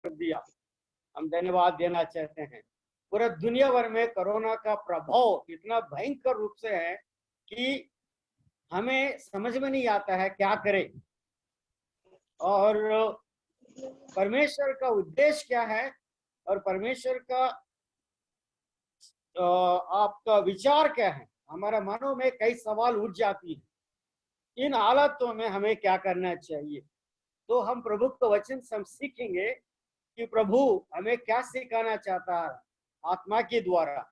कर दिया। हम धन्यवाद देना चाहते हैं। पूरे दुनिया भर में कोरोना का प्रभाव इतना भयंकर रूप से है कि हमें समझ में नहीं आता है क्या करें, और परमेश्वर का उद्देश्य क्या है और परमेश्वर का आपका विचार क्या है। हमारा मनों में कई सवाल उठ जाती है। इन हालातों में हमें क्या करना चाहिए? तो हम प्रभु का वचन से हम सीखेंगे कि प्रभु हमें क्या सिखाना चाहता है आत्मा के द्वारा।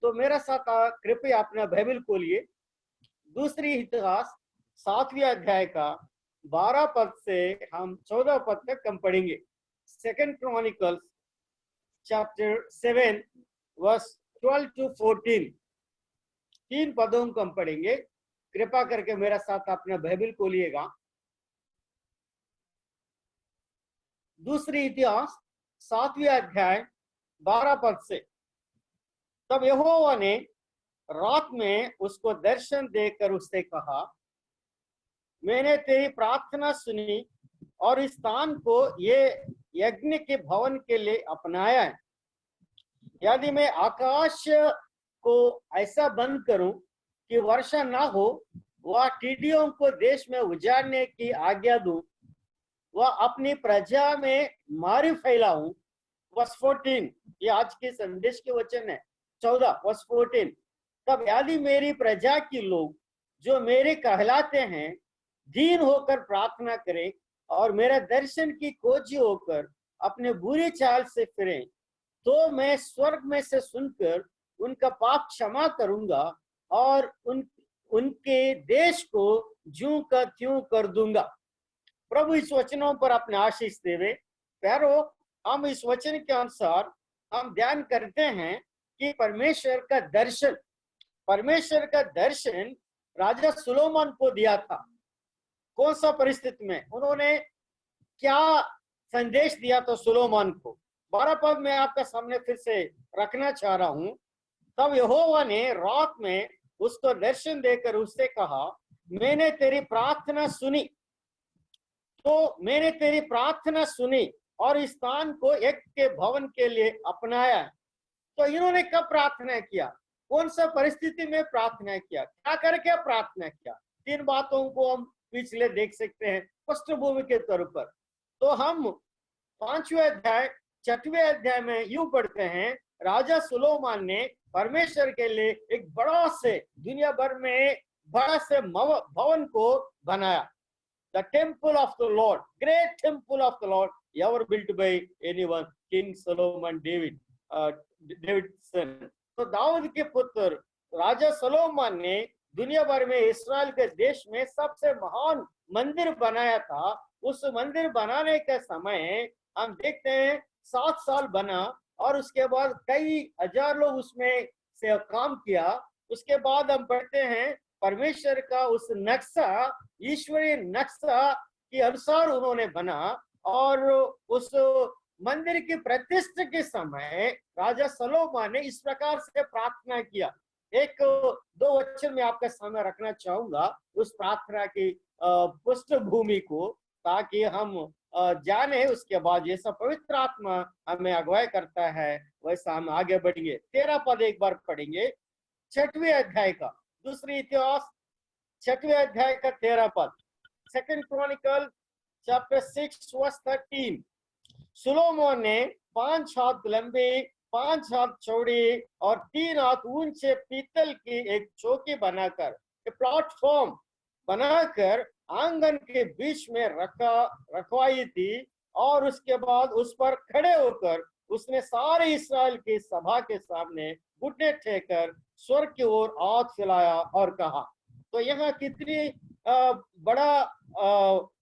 तो मेरा साथ कृपया अपना बाइबल खोलिए। दूसरी इतिहास 7वें अध्याय का 12 पद से हम 14 पद तक हम पढ़ेंगे। Second Chronicles chapter 7 verse 12 to 14, 3 पदों को हम पढ़ेंगे। कृपा करके मेरा साथ अपना बाइबल खोलिएगा। दूसरी इतिहास 7वें अध्याय 12 पद से। तब यहोवा ने रात में उसको दर्शन देकर उससे कहा, मैंने तेरी प्रार्थना सुनी और इस स्थान को ये यज्ञ के भवन के लिए अपनाया है। यदि मैं आकाश को ऐसा बंद करूं कि वर्षा ना हो, वह टिड्डियों को देश में उजाड़ने की आज्ञा दूं, वह अपनी प्रजा में मारी फैलाऊं। वर्स 14, ये आज के संदेश के वचन है। 14 वर्स 14, तब यदि मेरी प्रजा के लोग जो मेरे कहलाते हैं दीन होकर प्रार्थना करें और मेरे दर्शन की खोजी होकर अपने बुरी चाल से फिरें, तो मैं स्वर्ग में से सुनकर उनका पाप क्षमा करूंगा और उनके देश को ज्यों का त्यों कर दूंगा। प्रभु इस वचनों पर अपने आशीष देवे। प्यारो, हम इस वचन के अनुसार हम ध्यान करते हैं कि परमेश्वर का दर्शन राजा सुलोमन को दिया था। कौन सा परिस्थिति में उन्होंने क्या संदेश दिया था सुलोमन को? 12 पद में आपका सामने फिर से रखना चाह रहा हूं। तब यहोवा ने रात में उसको दर्शन देकर उससे कहा, मैंने तेरी प्रार्थना सुनी। तो मैंने तेरी प्रार्थना सुनी और इस स्थान को एक के भवन के लिए अपनाया। तो इन्होंने कब प्रार्थना किया? कौन सा परिस्थिति में प्रार्थना किया? क्या करके प्रार्थना किया? 3 बातों को हम पिछले देख सकते हैं पृष्ठभूमि के तौर पर। तो हम 5वें अध्याय 6वें अध्याय में यूं पढ़ते हैं, राजा सुलोमान ने परमेश्वर के लिए एक बड़ा से दुनिया भर में बड़ा से भवन को बनाया। The temple of the Lord, great temple of the Lord, ever built by anyone, King Solomon Davidson. तो दाऊद के पुत्र राजा सोलोमन ने दुनिया भर में इस्राएल के देश में सबसे महान मंदिर बनाया था। उस मंदिर बनाने के समय हम देखते हैं 7 साल बना और उसके बाद कई हजार लोग उसमें से काम किया। उसके बाद हम पढ़ते हैं परमेश्वर का उस नक्शा, ईश्वरीय नक्शा के अनुसार उन्होंने बना। और उस मंदिर की प्रतिष्ठा के समय राजा सोलोमन ने इस प्रकार से प्रार्थना किया। 1-2 वचन में आपके सामने रखना चाहूंगा उस प्रार्थना की पृष्ठभूमि को, ताकि हम जाने। उसके बाद जैसा पवित्र आत्मा हमें अगुवाई करता है वैसा हम आगे बढ़ेंगे। 13 पद एक बार पढ़ेंगे 6वें अध्याय का। दूसरी इतिहास 6वें अध्याय का 13 पद। Second Chronicle chapter 6 verse 13। Solomon ने 5 हाथ लंबी, 5 हाथ चौड़ी और 3 हाथ ऊंचे पीतल की एक चौकी बनाकर, एक प्लेटफॉर्म बनाकर आंगन के बीच में रखवाई थी। और उसके बाद उस पर खड़े होकर उसने सारे इस्राएल की सभा के सामने घुटने टेककर स्वर्ग की ओर हाथ फैलाया और कहा। तो यहाँ कितनी बड़ा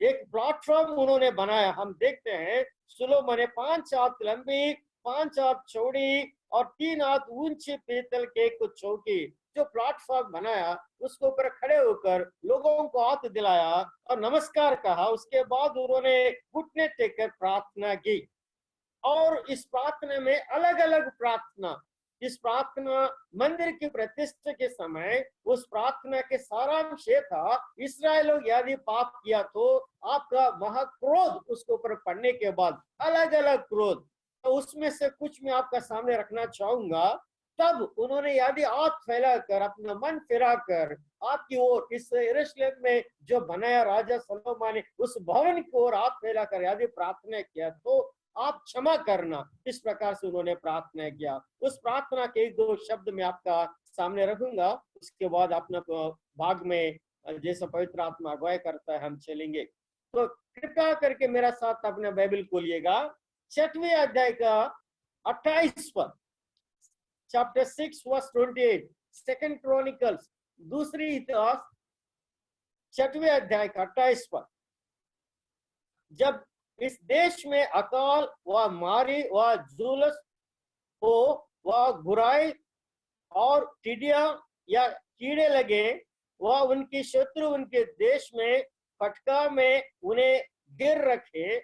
एक प्लेटफॉर्म उन्होंने बनाया। हम देखते हैं सुलोमन ने 5 हाथ लंबी, 5 हाथ चौड़ी और 3 हाथ ऊंची पीतल के कुछ चौकी जो प्लेटफॉर्म बनाया, उसके ऊपर खड़े होकर लोगों को हाथ दिलाया और नमस्कार कहा। उसके बाद उन्होंने घुटने टेककर प्रार्थना की। और इस प्रार्थना में अलग अलग प्रार्थना इस प्रार्थना मंदिर की प्रतिष्ठा के समय उस प्रार्थना के सारांश ये था, इस्राएल लोग यदि पाप किया तो आपका महाक्रोध उसके ऊपर पड़ने के बाद अलग अलग क्रोध, तो उसमें से कुछ मैं आपका सामने रखना चाहूंगा। तब उन्होंने यदि हाथ फैलाकर अपना मन फिराकर आपकी ओर, इस यरूशलेम में जो बनाया राजा सलोमन ने उस भवन की ओर हाथ फैलाकर यदि प्रार्थना किया तो आप क्षमा करना, इस प्रकार से उन्होंने प्रार्थना किया। उस प्रार्थना के एक दो शब्द में आपका सामने रखूंगा, उसके बाद अपना भाग में जैसा पवित्र आत्मा अगुवाई करता है हम चलेंगे। तो कृपया करके मेरा साथ अपना बाइबल खोलिएगा, 6वें अध्याय का 28 पद, चैप्टर 6 वर्स 28, सेकंड क्रॉनिकल्स, दूसरी इतिहास 6वें अध्याय का 28 पद। जब इस देश में अकाल व मारी व जुलूस हो व बुराई और टिड्डियां या कीड़े लगे व उनकी शत्रु उनके देश में फटका में उन्हें गिर रखे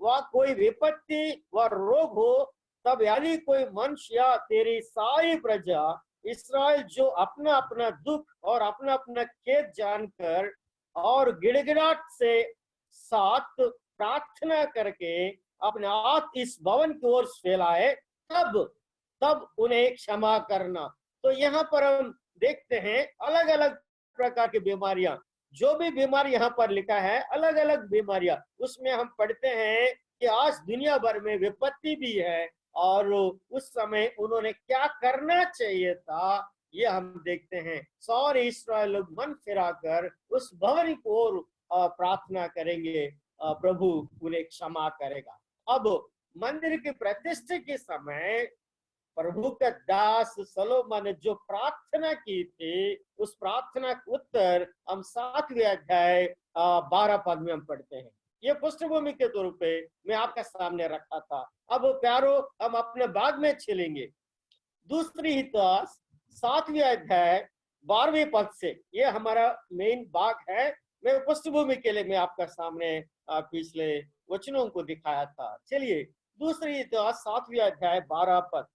व कोई विपत्ति व रोग हो, तब यदि कोई मनुष्य या तेरी सारी प्रजा इस्राएल जो अपना अपना दुख और अपना अपना खेद जानकर और गिड़गिड़ाहट से साथ प्रार्थना करके अपने हाथ इस भवन की ओर फैलाए, तब उन्हें क्षमा करना। तो यहाँ पर हम देखते हैं अलग अलग प्रकार की बीमारियां, जो भी बीमारी यहाँ पर लिखा है अलग अलग बीमारियां, उसमें हम पढ़ते हैं कि आज दुनिया भर में विपत्ति भी है और उस समय उन्होंने क्या करना चाहिए था ये हम देखते हैं। सारे इस्राएल लोग मन फिराकर उस भवन की ओर प्रार्थना करेंगे, प्रभु उन्हें क्षमा करेगा। अब मंदिर की प्रतिष्ठा के समय प्रभु का दास सलोमन ने जो प्रार्थना की थी, उस प्रार्थना का उत्तर हम 7वें अध्याय 12 पद में हम पढ़ते हैं। ये पृष्ठभूमि के तौर पे मैं आपका सामने रखा था। अब प्यारो हम अपने भाग में चलेंगे, दूसरी इतिहास 7वें अध्याय 12वें पद से, ये हमारा मेन भाग है। मैं पृष्ठभूमि के लिए मैं आपका सामने पिछले वचनों को दिखाया था। चलिए दूसरी इतिहास 7वें अध्याय 12 पद।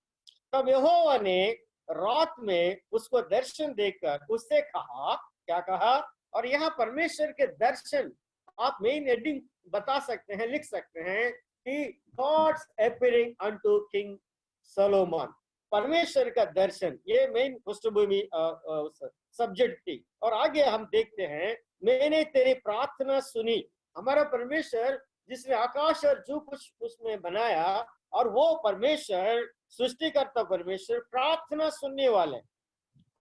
तब यहोवा ने रात में उसको दर्शन देकर उससे कहा, क्या कहा, और यहाँ परमेश्वर के दर्शन आप मेन हेडिंग बता सकते हैं, लिख सकते हैं कि God's appearing unto king Solomon, परमेश्वर का दर्शन, ये मेन पृष्ठभूमि सब्जेक्ट थी। और आगे हम देखते हैं, मैंने तेरी प्रार्थना सुनी। हमारा परमेश्वर जिसने आकाश और जो कुछ उसमें बनाया, और वो परमेश्वर सृष्टिकर्ता परमेश्वर प्रार्थना सुनने वाले।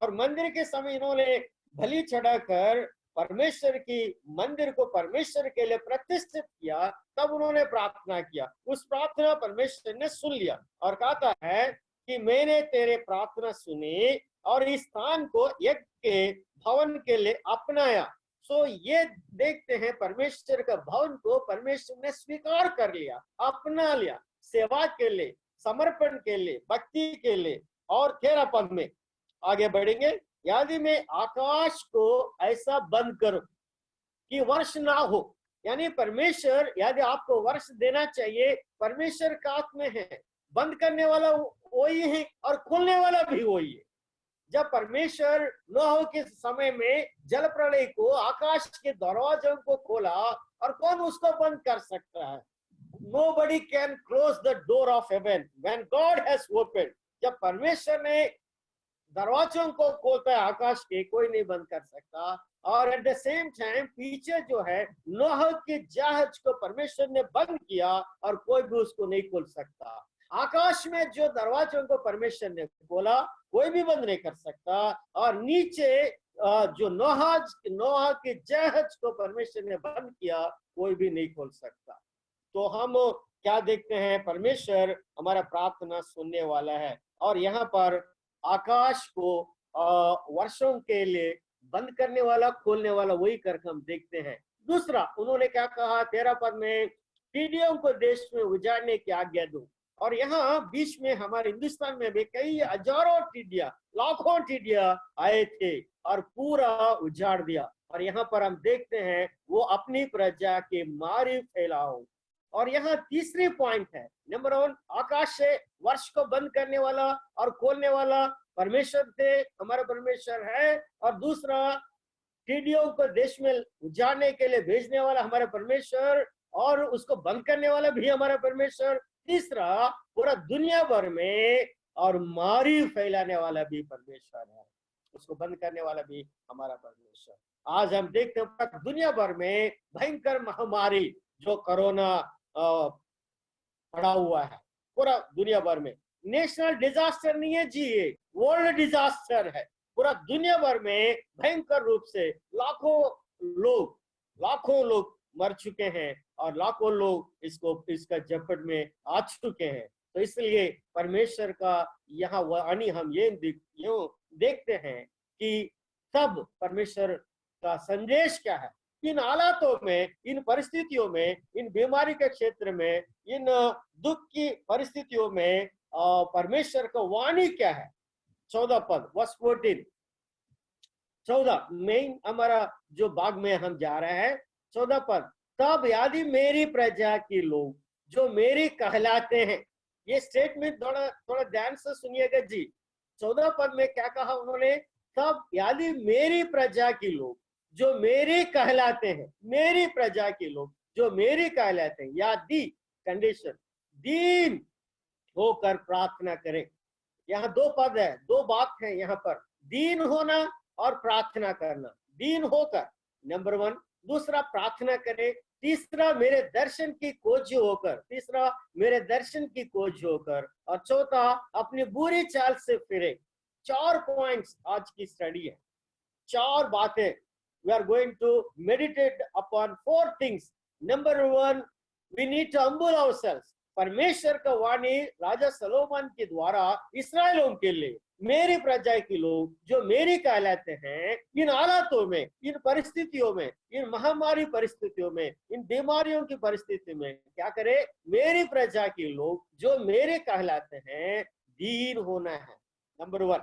और मंदिर के समय इन्होंने बलि चढ़ाकर परमेश्वर की मंदिर को परमेश्वर के लिए प्रतिष्ठित किया, तब उन्होंने प्रार्थना किया। उस प्रार्थना परमेश्वर ने सुन लिया और कहता है कि मैंने तेरे प्रार्थना सुनी और इस स्थान को यज्ञ के भवन के लिए अपनाया। सो ये देखते हैं परमेश्वर का भवन को परमेश्वर ने स्वीकार कर लिया, अपना लिया, सेवा के लिए, समर्पण के लिए, भक्ति के लिए। और 13 पद में आगे बढ़ेंगे, यदि मैं आकाश को ऐसा बंद करूं कि वर्ष ना हो, यानी परमेश्वर यदि आपको वर्ष देना चाहिए, परमेश्वर का हाथ में है, बंद करने वाला वही है और खोलने वाला भी वही है। जब परमेश्वर नूह के समय में जल प्रलय को, आकाश के दरवाजों को खोला, और कौन उसको बंद कर सकता है? Nobody can close the door of heaven when God has opened. जब परमेश्वर ने दरवाजों को खोलता है आकाश के, कोई नहीं बंद कर सकता। और एट द सेम टाइम पीछे जो है नूह के जहाज को परमेश्वर ने बंद किया और कोई भी उसको नहीं खोल सकता। आकाश में जो दरवाजों को परमेश्वर ने खोला, कोई भी बंद नहीं कर सकता। और नीचे जो नूह के जहाज को परमेश्वर ने बंद किया, कोई भी नहीं खोल सकता। तो हम क्या देखते हैं, परमेश्वर हमारा प्रार्थना सुनने वाला है। और यहाँ पर आकाश को वर्षों के लिए बंद करने वाला, खोलने वाला वही करके हम देखते हैं। दूसरा उन्होंने क्या कहा 13 पद में, टिड्डियों को देश में उजाड़ने की आज्ञा दो। और यहाँ बीच में हमारे हिंदुस्तान में भी कई हजारों टिड्डियां, लाखों टिड्डियां आए थे और पूरा उजाड़ दिया। और यहाँ पर हम देखते हैं वो अपनी प्रजा के मारी फैलाओ। और यहाँ तीसरी पॉइंट है, नंबर 1, आकाश से वर्ष को बंद करने वाला और खोलने वाला परमेश्वर थे, हमारा परमेश्वर है। और दूसरा, टिड्डियों को देश में उजाड़ने के लिए भेजने वाला हमारा परमेश्वर, और उसको बंद करने वाला भी हमारा परमेश्वर। तीसरा, पूरा दुनिया भर में और मारी फैलाने वाला भी परमेश्वर है, उसको बंद करने वाला भी हमारा परमेश्वर। आज हम देखते हैं पूरा दुनिया भर में भयंकर महामारी जो कोरोना पड़ा हुआ है, पूरा दुनिया भर में। नेशनल डिजास्टर नहीं है जी, ये वर्ल्ड डिजास्टर है। पूरा दुनिया भर में भयंकर रूप से लाखों लोग मर चुके हैं और लाखों लोग इसका जपट में आ चुके हैं। तो इसलिए परमेश्वर का यहाँ वाणी हम ये देखते हैं कि तब परमेश्वर का संदेश क्या है इन हालातों में, इन परिस्थितियों में, इन बीमारी के क्षेत्र में, इन दुख की परिस्थितियों में परमेश्वर का वाणी क्या है। 14 पद, वर्स 14, 14 मेन हमारा जो भाग में हम जा रहे हैं। 14 पद, तब यदि मेरी प्रजा के लोग जो मेरी कहलाते हैं, ये स्टेटमेंट थोड़ा ध्यान से सुनिएगा जी। 14 पद में क्या कहा उन्होंने, तब यदि मेरी प्रजा के लोग जो मेरी कहलाते हैं, मेरी प्रजा के लोग जो मेरी कहलाते हैं, यदि कंडीशन दीन होकर प्रार्थना करें। यहाँ दो पद है, दो बात है यहाँ पर, दीन होना और प्रार्थना करना। दीन होकर नंबर 1, दूसरा प्रार्थना करें, तीसरा मेरे दर्शन की खोज होकर, और चौथा अपनी बुरी चाल से फिरे। 4 पॉइंट्स आज की स्टडी है, 4 बातें। We are going to meditate upon 4 things. Number 1, we need to humble ourselves. परमेश्वर का वाणी राजा सलोमन के द्वारा इस्राएलों के लिए, मेरी प्रजा के लोग जो मेरी कहलाते हैं, इन हालातों में, इन परिस्थितियों में, इन महामारी परिस्थितियों में, इन बीमारियों की परिस्थिति में क्या करे, मेरी प्रजा के लोग जो मेरे कहलाते हैं, दीन होना है। Number 1,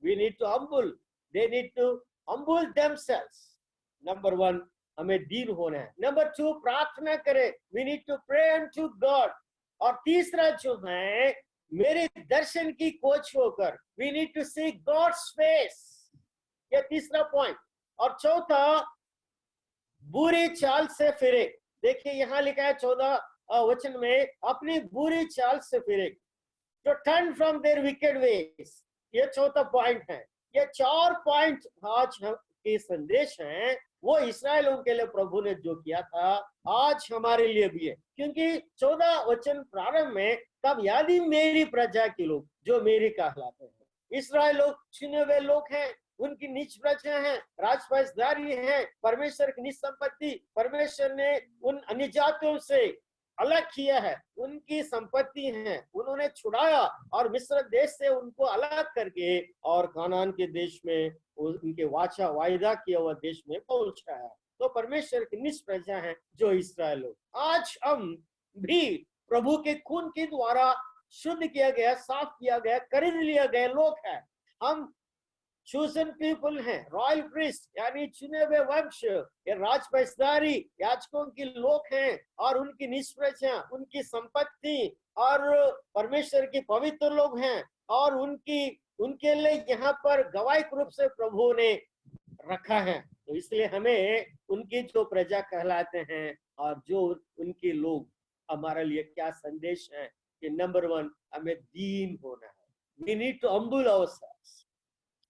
we need to humble, they need to humble themselves. Number 1, हमें दीन होना है। नंबर 2, प्रार्थना करें, we need to pray unto God. और तीसरा जो है, मेरे दर्शन की खोज होकर, we need to seek God's face. ये तीसरा पॉइंट। और चौथा, बुरी चाल से फिरे। देखिए यहाँ लिखा है 14 वचन में, अपनी बुरी चाल से फिरे, to turn from their wicked ways. ये चौथा पॉइंट है। ये 4 पॉइंट आज के संदेश हैं, वो इस्राएलों के लिए प्रभु ने जो किया था आज हमारे लिए भी है। क्योंकि 14 वचन प्रारंभ में, तब यदि मेरी प्रजा के लोग जो मेरी कहलाते हैं, इस्राएल लोग चुने हुए लोग हैं, उनकी निज प्रजा है, राजपक्षधारी है, परमेश्वर की निज संपत्ति, परमेश्वर ने उन अन्य जातियों से अलग किया है, उनकी संपत्ति है, उन्होंने छुड़ाया और मिस्र देश से उनको अलग करके और कनान के देश में उनके वायदा किया हुआ देश में पहुंचाया। तो परमेश्वर की निज प्रजा है जो इस्राएल लोग। आज हम भी प्रभु के खून के द्वारा शुद्ध किया गया, साफ किया गया, खरीद लिया गया लोग हैं। हम chosen people हैं, रॉयल प्रीस्ट यानी चुने हुए वंश, ये राजपक्षधारी याजकों के लोग हैं और उनकी निज प्रजा, उनकी संपत्ति और परमेश्वर के पवित्र लोग हैं, और उनके लिए यहाँ पर गवाही रूप से प्रभु ने रखा है। तो इसलिए हमें उनकी जो प्रजा कहलाते हैं और जो उनके लोग, हमारे लिए क्या संदेश है कि नंबर 1, हमें दीन होना है। We need to humble ourselves.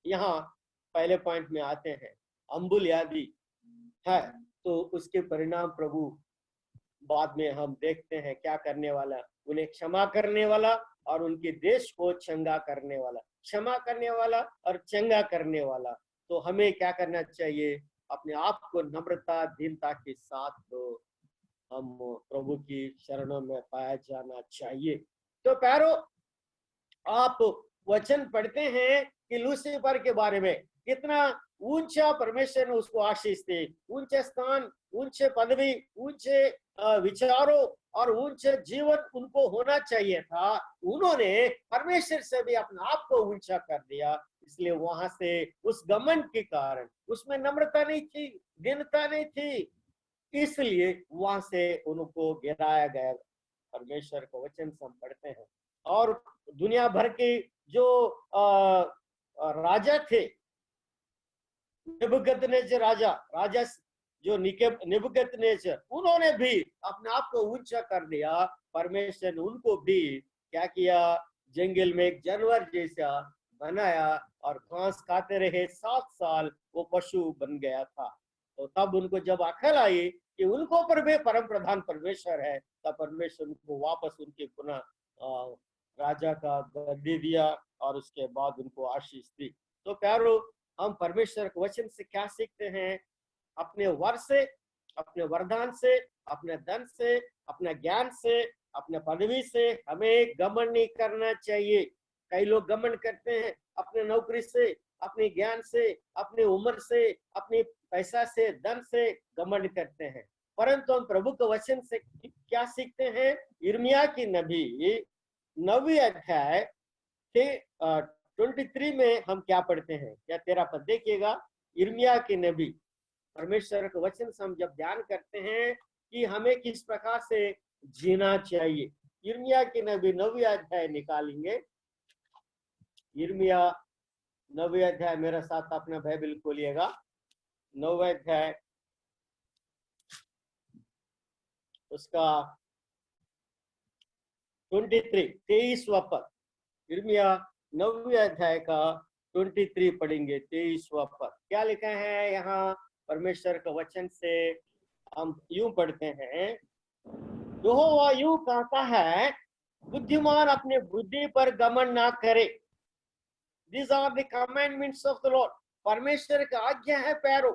यहाँ पहले पॉइंट में आते हैं, अम्बुल यदि है तो उसके परिणाम प्रभु बाद में हम देखते हैं क्या करने वाला, उन्हें क्षमा करने वाला और उनके देश को चंगा करने वाला, क्षमा करने वाला और चंगा करने वाला। तो हमें क्या करना चाहिए, अपने आप को नम्रता दीनता के साथ तो हम प्रभु की शरणों में पाया जाना चाहिए। तो प्यारो, आप वचन पढ़ते हैं कि लूसीफर के बारे में कितना ऊंचा परमेश्वर ने उसको आशीष दी, ऊंचे स्थान, ऊंचे पदवी, ऊंचे विचारों और ऊंचे जीवन उनको होना चाहिए था। उन्होंने परमेश्वर से भी अपने आप को ऊंचा कर दिया। इसलिए वहां से उस घमंड के कारण, उसमें नम्रता नहीं थी, दीनता नहीं थी, इसलिए वहां से उनको गिराया गया। परमेश्वर का वचन हम पढ़ते हैं और दुनिया भर के जो राजा थे, नेबुकदनेस्सर राजा राजा जो नेबुकदनेस्सर, उन्होंने भी अपने आप को ऊंचा कर दिया। परमेश्वर ने उनको भी क्या किया, जंगल में एक जानवर जैसा बनाया और घास खाते रहे। 7 साल वो पशु बन गया था। तो तब उनको जब अकल आई कि उनको पर भी परम प्रधान परमेश्वर है, तब परमेश्वर उनको वापस उनके पुनः राजा का गद्दी दिया और उसके बाद उनको आशीष दी। तो प्यारो, हम परमेश्वर के वचन से क्या सीखते हैं? अपने वर से, अपने वरदान से, अपने धन से, अपने ज्ञान से, अपने पदवी से हमें घमंड नहीं करना चाहिए। कई लोग घमंड करते हैं अपने नौकरी से, अपने ज्ञान से, अपनी उम्र से, अपनी पैसा से, धन से घमंड करते हैं। परंतु हम प्रभु के वचन से क्या सीखते हैं? यिर्मयाह की नबी 9वीं अध्याय के 23 में हम क्या पढ़ते हैं? क्या 13 पद देखिएगा। यिर्मयाह की नबी, परमेश्वर के वचन से हम जब ध्यान करते हैं कि हमें किस प्रकार से जीना चाहिए। यिर्मयाह की नबी 9वीं अध्याय निकालेंगे। यिर्मयाह 9वीं अध्याय, मेरे साथ अपना बाइबल खोलिएगा। 9वां अध्याय उसका 23वां पद। यिर्मयाह 9वीं अध्याय का 23 पढ़ेंगे, 23वां पद। क्या लिखा है यहाँ परमेश्वर के वचन से? हम यूं पढ़ते हैं, यहोवा यूं कहता है, बुद्धिमान अपने बुद्धि पर घमंड ना करे। These are the commandments of the Lord. परमेश्वर का आज्ञा है प्यारो।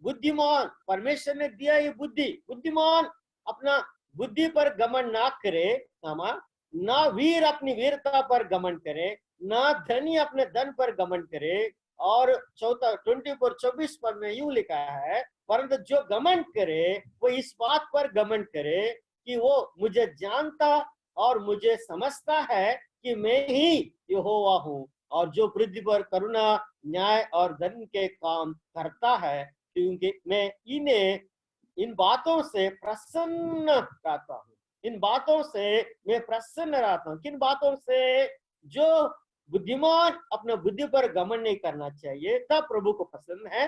बुद्धिमान, परमेश्वर ने दिया ये बुद्धि, बुद्धिमान अपना बुद्धि पर घमंड ना करे, ना वीर अपनी वीरता पर घमंड करे, ना धनी अपने धन पर घमंड करे। और 24 पद में यूं लिखा है, परंतु जो घमंड करे वो इस बात पर घमंड करे कि वो मुझे जानता और मुझे समझता है कि मैं ही यहोवा हूँ, और जो पृथ्वी पर करुणा, न्याय और धर्म के काम करता है, क्योंकि मैं इन्हें इन बातों से प्रसन्न रहता हूँ। इन बातों से मैं प्रसन्न रहता हूँ। किन बातों से? जो बुद्धिमान अपने बुद्धि पर घमंड नहीं करना चाहिए, तब प्रभु को पसंद है।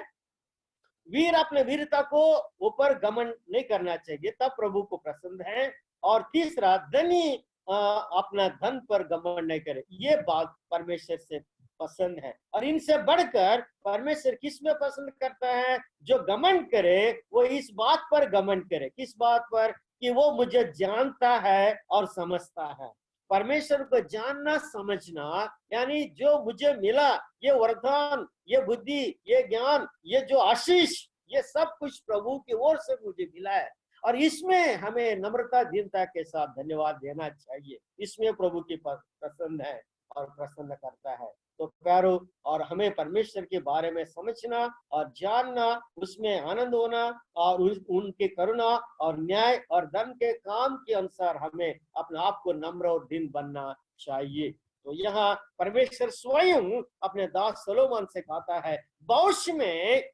वीर अपने वीरता को ऊपर घमंड नहीं करना चाहिए, तब प्रभु को पसंद है। और तीसरा, धनी अपना धन पर घमंड नहीं करे, ये बात परमेश्वर से पसंद है। और इनसे बढ़कर परमेश्वर किस में पसंद करता है? जो घमंड करे वो इस बात पर घमंड करे। किस बात पर? कि वो मुझे जानता है और समझता है। परमेश्वर को जानना, समझना, यानी जो मुझे मिला, ये वरदान, ये बुद्धि, ये ज्ञान, ये जो आशीष, ये सब कुछ प्रभु की ओर से मुझे मिला है। और इसमें हमें नम्रता, दीनता के साथ धन्यवाद देना चाहिए। इसमें प्रभु की पसंद है और प्रसन्न करता है। तो प्यारो, और हमें परमेश्वर के बारे में समझना और जानना, उसमें आनंद होना, और उनके करुणा और न्याय और धर्म के काम के अनुसार हमें अपने आप को नम्र और दीन बनना चाहिए। तो यहाँ परमेश्वर स्वयं अपने दास सोलोमन से कहता है, भविष्य में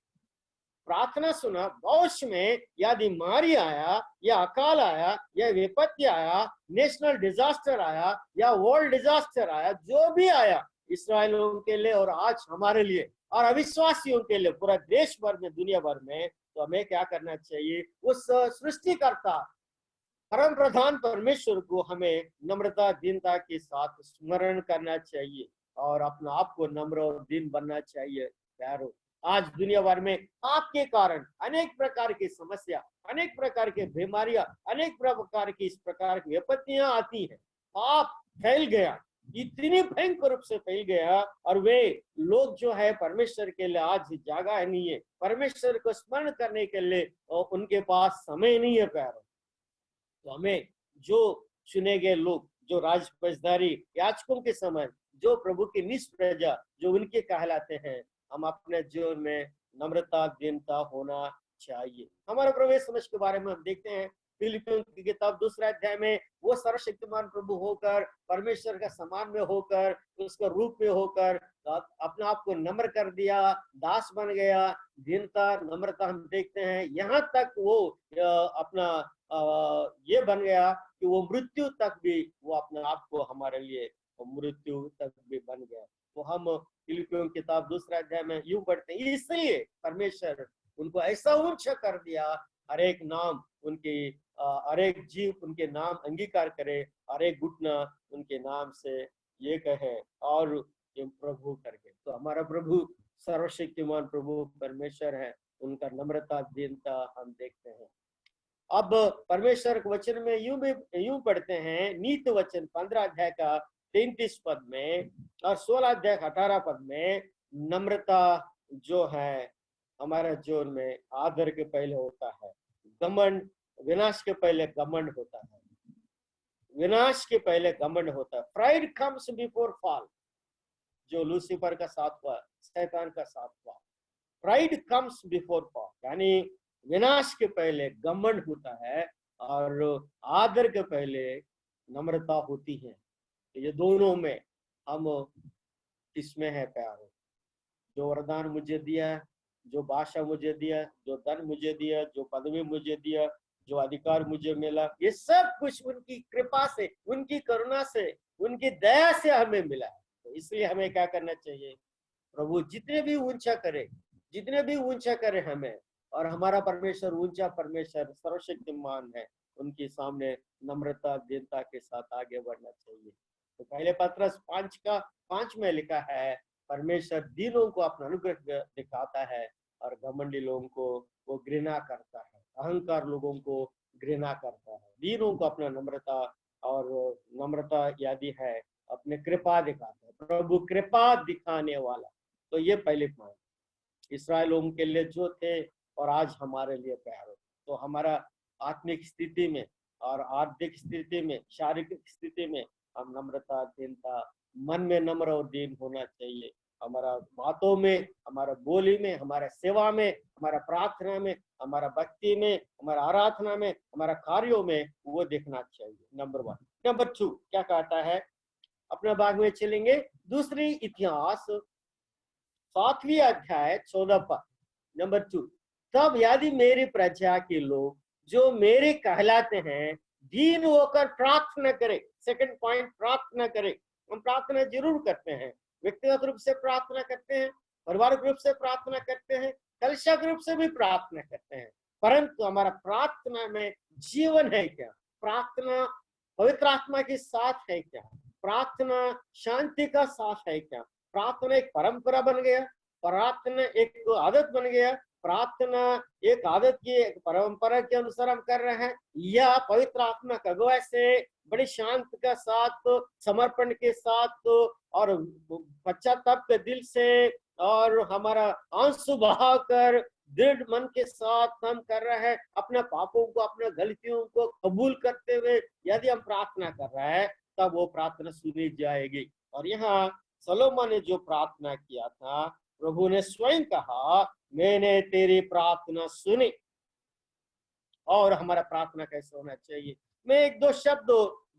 प्रार्थना सुना, भविष्य में यदि मारी आया, या अकाल आया, या विपत्ति आया, नेशनल डिजास्टर आया, या वर्ल्ड डिजास्टर आया, जो भी आया इसराइलियों के लिए और आज हमारे लिए और अविश्वासियों के लिए पूरा देश भर में, दुनिया भर में, तो हमें क्या करना चाहिए? उस सृष्टिकर्ता परम प्रधान परमेश्वर को हमें नम्रता, दीनता के साथ स्मरण करना चाहिए और अपना आप को नम्र और दीन बनना चाहिए। प्यारो, आज दुनिया भर में आपके कारण अनेक प्रकार की समस्या, अनेक प्रकार की बीमारियां, अनेक प्रकार की इस प्रकार की विपत्तियां आती हैं। पाप फैल गया, इतनी भयंकर रूप से फैल गया, और वे लोग जो है परमेश्वर के लिए आज जगह नहीं है, परमेश्वर को स्मरण करने के लिए उनके पास समय नहीं है। प्यारो, तो हमें जो चुने गए लोग, जो राजपजधारी याजकों के समय, जो प्रभु की निज प्रजा, जो उनके कहलाते हैं, हम अपने जीवन में नम्रता, दीनता होना चाहिए। हमारे प्रभु समझ के बारे में हम देखते हैं फिलिपियों की किताब 2 अध्याय में, वो सर्वशक्तिमान प्रभु होकर, परमेश्वर का समान में होकर, उसका रूप में होकर अपने आप को नम्र कर दिया, दास बन गया। दीनता, नम्रता हम देखते हैं। यहाँ तक वो अपना ये बन गया कि वो मृत्यु तक भी वो अपने आप को हमारे लिए मृत्यु तक भी बन गया। तो हम फिलिपियों की किताब दूसरा अध्याय में यूं पढ़ते हैं, इसलिए परमेश्वर उनको ऐसा ऊंचा कर दिया, हर एक नाम उनकी हर एक जीव उनके नाम अंगीकार करे, हर एक घुटना उनके नाम से ये कहे और ये प्रभु करके। तो हमारा प्रभु सर्वशक्तिमान प्रभु परमेश्वर है, उनका नम्रता दीनता हम देखते हैं। अब परमेश्वर के वचन में यूं पढ़ते हैं, नीत वचन 15 अध्याय का 33 पद में और 16 अध्याय 18 पद में, नम्रता जो है हमारा जीवन में आदर के पहले होता है, घमंड विनाश के पहले घमंड होता है, विनाश के पहले घमंड होता है। प्राइड कम्स बिफोर फॉल, जो लूसीफर का साथ हुआ, शैतान का साथ हुआ। प्राइड कम्स बिफोर फॉल, यानी विनाश के पहले घमंड होता है और आदर के पहले नम्रता होती है। ये दोनों में हम किसमें है प्यार? जो वरदान मुझे दिया, जो भाषा मुझे दिया, जो धन मुझे दिया, जो पदवी मुझे दिया, जो अधिकार मुझे मिला, ये सब कुछ उनकी कृपा से, उनकी करुणा से, उनकी दया से हमें मिला है। तो इसलिए हमें क्या करना चाहिए? प्रभु जितने भी ऊंचा करे, जितने भी ऊंचा करे हमें, और हमारा परमेश्वर ऊंचा परमेश्वर सर्वशक्तिमान है, उनके सामने नम्रता दीनता के साथ आगे बढ़ना चाहिए। तो पहले पत्रस 5 में लिखा है, परमेश्वर दीनों को अपना अनुग्रह दिखाता है और घमंडी लोगों को वो घृणा करता है, अहंकार लोगों को घृणा करता है। दीनों को अपना नम्रता और नम्रता यादी है, अपने कृपा दिखाता है, प्रभु कृपा दिखाने वाला। तो ये पहले पॉइंट इस्राएल लोगों के लिए जो थे और आज हमारे लिए प्यार हो। तो हमारा आत्मिक स्थिति में और आर्थिक स्थिति में, शारीरिक स्थिति में हम नम्रता दीनता, मन में नम्र और दीन होना चाहिए। हमारा बातों में, हमारा बोली में, हमारा सेवा में, हमारा प्रार्थना में, हमारा भक्ति में, हमारा आराधना में, हमारा कार्यों में वो देखना चाहिए। नंबर 1। नंबर 2 क्या कहता है? अपने भाग में चलेंगे, दूसरी इतिहास 7वीं अध्याय 14 पद। नंबर 2, तब यदि मेरी प्रजा के लोग जो मेरे कहलाते हैं दीन होकर प्रार्थना करे। सेकंड पॉइंट, प्रार्थना करे। हम प्रार्थना जरूर करते हैं, व्यक्तिगत रूप से प्रार्थना करते हैं, पारिवारिक रूप से प्रार्थना करते हैं, कलिसिया रूप से भी प्रार्थना करते हैं, परंतु हमारा प्रार्थना में जीवन है क्या? प्रार्थना पवित्र आत्मा के साथ है क्या? प्रार्थना शांति का साथ है क्या? प्रार्थना एक परंपरा बन गया, प्रार्थना एक आदत बन गया, प्रार्थना एक आदत की एक परंपरा के अनुसार हम कर रहे हैं, या पवित्र आत्मा का अगुवाई से बड़ी शांत का साथ, समर्पण के साथ और पश्चाताप के दिल से और हमारा आंसू बहाकर दृढ़ मन के साथ हम कर रहे हैं, अपने पापों को, अपने गलतियों को कबूल करते हुए यदि हम प्रार्थना कर रहे हैं, तब वो प्रार्थना सुनी जाएगी। और यहाँ सलोमन ने जो प्रार्थना किया था, प्रभु ने स्वयं कहा, मैंने तेरी प्रार्थना सुनी। और हमारा प्रार्थना कैसे होना चाहिए? मैं एक दो शब्द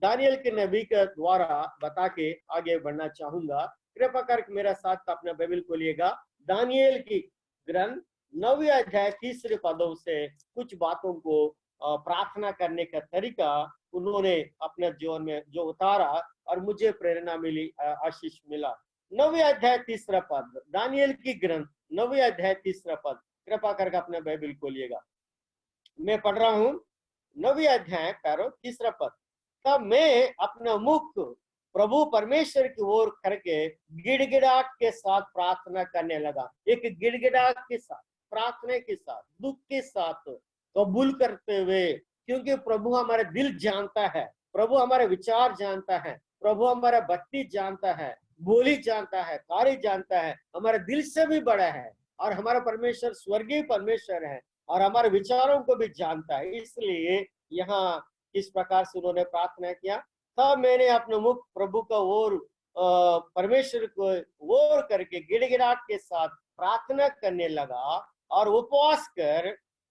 दानियल के नबी के द्वारा बता के आगे बढ़ना चाहूंगा। कृपा करके मेरा साथ अपना बाइबल खोलिएगा। दानियल की ग्रंथ 9वें अध्याय 3 पदों से कुछ बातों को प्रार्थना करने का तरीका उन्होंने अपने जीवन में जो उतारा और मुझे प्रेरणा मिली, आशीष मिला। 9वें अध्याय 3 पद, दानियल की ग्रंथ 9वें अध्याय 3 पद। कृपा करके अपना बाइबल खोलिएगा, मैं पढ़ रहा हूँ। 9वें अध्याय 3 पद। तब मैं अपना मुख प्रभु परमेश्वर की ओर करके गिड़गिड़ाहट के साथ प्रार्थना करने लगा। एक गिड़गिड़ाहट के साथ, प्रार्थना के साथ, दुख के साथ कबूल करते हुए, क्योंकि प्रभु हमारे दिल जानता है, प्रभु हमारे विचार जानता है, प्रभु हमारा भक्ति जानता है, बोली जानता है, कार्य जानता है, हमारे दिल से भी बड़ा है। और हमारा परमेश्वर स्वर्गीय परमेश्वर है और हमारे विचारों को भी जानता है। इसलिए यहाँ किस प्रकार से उन्होंने प्रार्थना किया? तब मैंने अपने मुख प्रभु का ओर, परमेश्वर को ओर करके गिड़गिड़ाहट के साथ प्रार्थना करने लगा और उपवास कर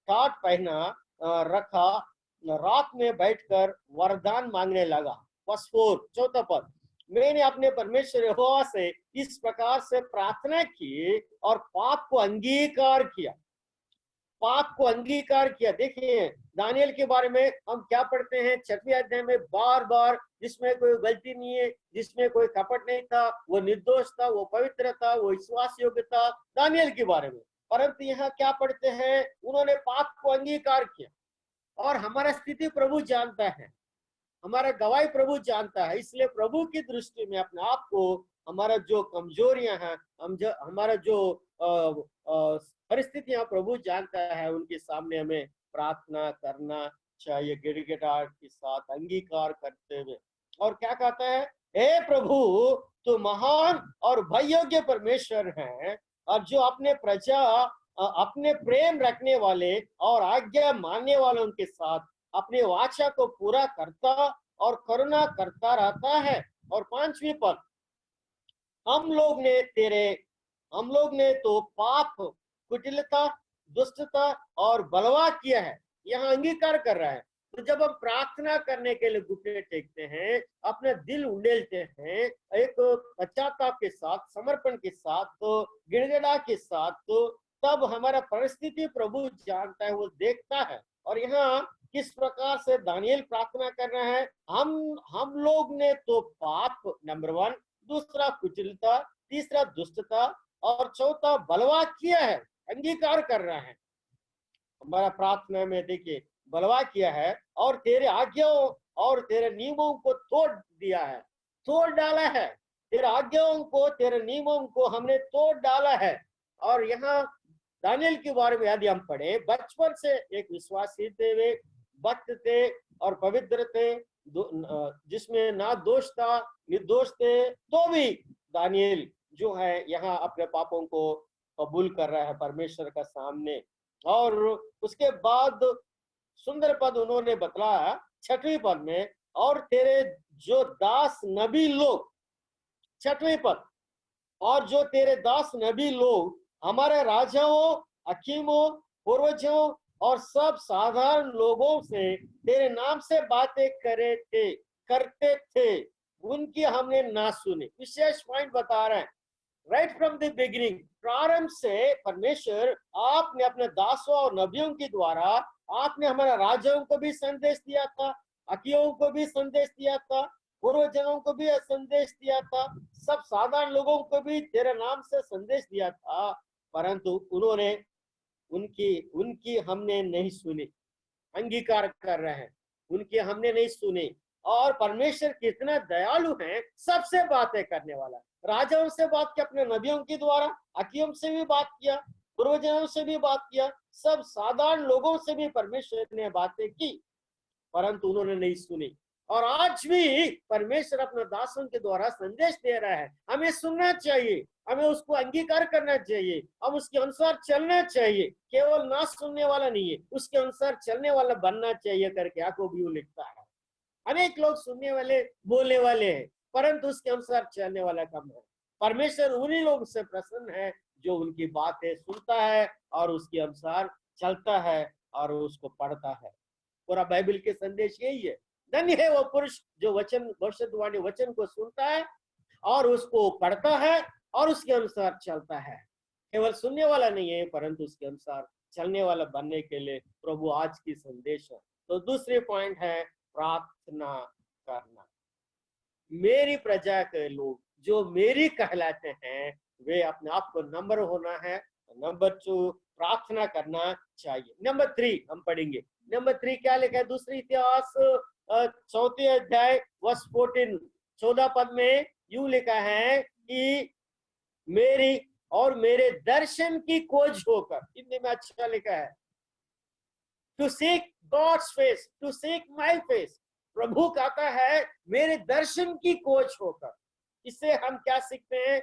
टाट पहना रखा, रात में बैठकर वरदान मांगने लगा। बस 4 चौथा पद, मैंने अपने परमेश्वर यहोवा से इस प्रकार से प्रार्थना की और पाप को अंगीकार किया। पाप को अंगीकार किया। देखिए दानियल के बारे में हम क्या पढ़ते हैं 6वें अध्याय में, बार बार जिसमें कोई गलती नहीं है, जिसमें कोई कपट नहीं था, वो निर्दोष था, वो पवित्र था, वो विश्वास योग्य था, दानियल के बारे में। परंतु यहाँ क्या पढ़ते हैं, उन्होंने पाप को अंगीकार किया। और हमारा स्थिति प्रभु जानता है, हमारा गवाही प्रभु जानता है, इसलिए प्रभु की दृष्टि में अपने आप को, हमारा जो कमजोरियां हैं, हमारा जो परिस्थितियां प्रभु जानता है, उनके सामने हमें प्रार्थना करना चाहिए गिड़गिड़ाहट के साथ, अंगीकार करते हुए। और क्या कहता है, हे प्रभु तो महान और भययोग्य परमेश्वर है, और जो अपने प्रजा अपने प्रेम रखने वाले और आज्ञा मानने वालों के साथ अपने वाचा को पूरा करता और करुणा करता रहता है। और 5वीं पद, हम लोग ने तो पाप, कुटिलता, दुष्टता और बलवा किया है। यहाँ अंगीकार कर रहा है। तो जब हम प्रार्थना करने के लिए घुटने टेकते हैं, अपना दिल उंडेलते हैं, एक पश्चाताप के साथ, समर्पण के साथ, तो गिड़गिड़ा के साथ, तो तब हमारा परिस्थिति प्रभु जानता है, वो देखता है। और यहाँ किस प्रकार से दानियल प्रार्थना कर रहा है, हम लोग ने तो पाप नंबर 1, दूसरा कुटिलता, तीसरा दुष्टता और चौथा बलवा किया है। अंगीकार कर रहा है हमारा प्रार्थना में, देखिए बलवा किया है, और तेरे आज्ञाओं और तेरे नियमों को तोड़ दिया है, तोड़ डाला है। तेरे आज्ञाओं को, तेरे नियमों को हमने तोड़ डाला है। और यहाँ दानियल के बारे में यदि हम पढ़े, बचपन से एक विश्वासी थे, वे भक्त थे और पवित्र थे, जिसमें ना दोष था, निर्दोष थे, तो भी दानियल जो है यहाँ अपने पापों को कबूल कर रहा है परमेश्वर का सामने। और उसके बाद सुंदर पद उन्होंने बतलाया 6वीं पद में, और तेरे जो दास नबी लोग, 6वीं पद, और जो तेरे दास नबी लोग हमारे राजाओं, हकीमों, पूर्वजों और सब साधारण लोगों से तेरे नाम से बातें करते थे, उनकी हमने ना सुनी। विशेष पॉइंट बता रहे हैं, राइट फ्रॉम द बिगिनिंग, प्रारंभ से परमेश्वर आपने अपने दासों और नबियों के द्वारा आपने हमारे राजाओं को भी संदेश दिया था, हकीमों को भी संदेश दिया था, पूर्वजनों को भी संदेश दिया था, सब साधारण लोगों को भी तेरे नाम से संदेश दिया था, परंतु उन्होंने उनकी हमने नहीं सुनी। अंगीकार कर रहे हैं, उनकी हमने नहीं सुनी। और परमेश्वर कितना दयालु है, सबसे बातें करने वाला, राजाओं से बात किया, अपने नबियों के द्वारा, हकीम से भी बात किया, पूर्वजनों से भी बात किया, सब साधारण लोगों से भी परमेश्वर ने बातें की, परंतु उन्होंने नहीं सुनी। और आज भी परमेश्वर अपने दासों के द्वारा संदेश दे रहा है, हमें सुनना चाहिए, हमें उसको अंगीकार करना चाहिए, हम उसके अनुसार चलना चाहिए, केवल ना सुनने वाला नहीं है, उसके अनुसार चलने वाला बनना चाहिए करके याकूब लिखता है। अनेक लोग सुनने वाले, बोलने वाले हैं, परंतु उसके अनुसार चलने वाला कम है। परमेश्वर उन्हीं लोगों से प्रसन्न है जो उनकी बातें सुनता है और उसके अनुसार चलता है और उसको पढ़ता है। पूरा बाइबल के संदेश यही है, धन्य है वो पुरुष जो भविष्यवाणी वचन को सुनता है और उसको पढ़ता है और उसके अनुसार चलता है। केवल सुनने वाला नहीं है, परंतु उसके अनुसार चलने वाला बनने के लिए प्रभु आज की संदेश है। तो दूसरी पॉइंट है प्रार्थना करना। मेरी प्रजा के लोग जो मेरी कहलाते हैं, वे अपने आप को नंबर होना है। नंबर 2, प्रार्थना करना चाहिए। नंबर 3 हम पढ़ेंगे। नंबर 3 क्या लिखा है, दूसरी इतिहास 4 अध्याय वर्स 14 पद में यूं लिखा है कि मेरी और मेरे दर्शन की खोज होकर, हिंदी में अच्छा लिखा है, to seek God's face, to seek my face. प्रभु कहता है मेरे दर्शन की खोज होकर। इससे हम क्या सीखते हैं,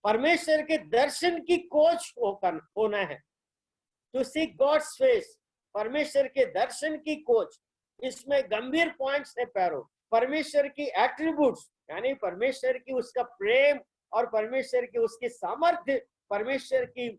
परमेश्वर के दर्शन की खोज होकर होना है। टू सीक गॉड्स फेस, परमेश्वर के दर्शन की खोज। इसमें गंभीर पॉइंट्स है पैरो, परमेश्वर की एट्रीब्यूट्स, यानी परमेश्वर की उसका प्रेम और परमेश्वर की उसकी सामर्थ्य, परमेश्वर की